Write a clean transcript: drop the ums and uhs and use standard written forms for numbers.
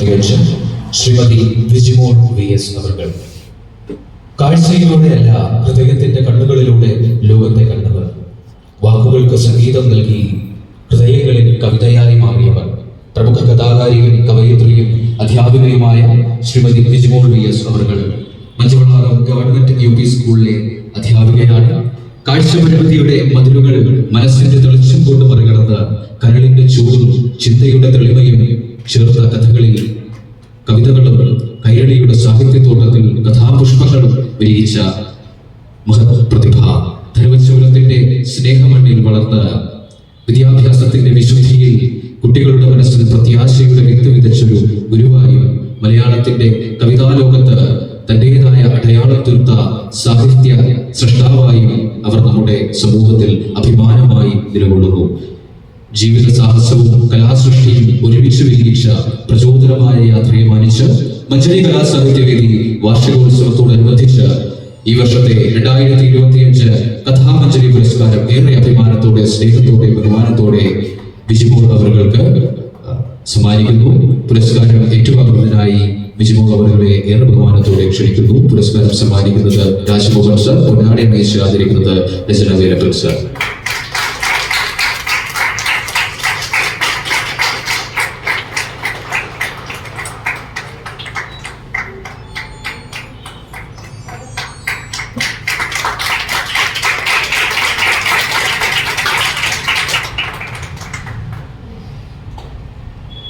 25 Shrimati Vijimol VS അവർ. കാഴ്ചയിലൂടെയല്ല, ഹൃദയത്തിന്റെ കണ്ണുകളിലൂടെ ലോകത്തെ കണ്ടവർ. വാക്കുകൾക്ക് സംഗീതം നൽകി ഹൃദയങ്ങളിൽ കവിതയായി മാറിയവർ. പ്രമുഖ കഥാകാരിയും കവയിത്രിയും അധ്യാപികയുമായ ശ്രീമതി വിജിമോൾ VS അവർ മഞ്ചവളാകം ഗവൺമെന്റ് UP സ്കൂളിലെ അധ്യാപികയാണ്. കാഴ്ചപരിമിതിയുടെ മതിലുകൾ മനസ്സിന്റെ തെളിച്ചം കൊണ്ട് മറികടന്ന് കരളിന്റെ ചൂടും ചിന്തയുടെ തെളിമയും ചേർത്ത കഥകളിൽ കവിതകളും കൈരളിയുടെ സാഹിത്യത്തോട്ടത്തിൽ കഥാപുഷ്പങ്ങളും വിരിയിച്ച മഹത് പ്രതിഭ. ധർമ്മചൂലത്തിന്റെ സ്നേഹമണ്ണിൽ വളർന്ന് വിദ്യാഭ്യാസത്തിന്റെ വിശുദ്ധിയിൽ കുട്ടികളുടെ മനസ്സിൽ പ്രത്യാശയുടെ വിത്ത് വിതച്ചൊരു ഗുരുവായും മലയാളത്തിന്റെ കവിതാലോകത്ത് തന്റേതായ അടയാളം തീർത്ത സാഹിത്യ സൃഷ്ടാവായും അവർ നമ്മുടെ സമൂഹത്തിൽ അഭിമാനമായി നിലകൊള്ളുന്നു. ജീവിത സാഹസവും കലാസൃഷ്ടിയും ഒരുമിച്ച് വിരിയിച്ച പ്രചോദനമായ യാത്രയെ മാനിച്ച് മഞ്ചരി കലാസാഹിത്യവേദി വാർഷികോത്സവത്തോടനുബന്ധിച്ച് ഈ വർഷത്തെ 2025 കഥാമഞ്ചരി പുരസ്കാരം ഏറെ അഭിമാനത്തോടെ, സ്നേഹത്തോടെ, ബഹുമാനത്തോടെ വിജിമോൾ അവർക്ക് സമ്മാനിക്കുന്നു. പുരസ്കാരം ഏറ്റുവാങ്ങുന്നതിനായി വിജിമോൾ അവരെ ഏറെ ബഹുമാനത്തോടെ ക്ഷണിക്കുന്നു. പുരസ്കാരം സമ്മാനിക്കുന്നത് രാജ്മോഹൻ സർ, പൊന്നാടി അണിയിച്ച് ആദരിക്കുന്നത് രചന വീരപ്പൻ സർ.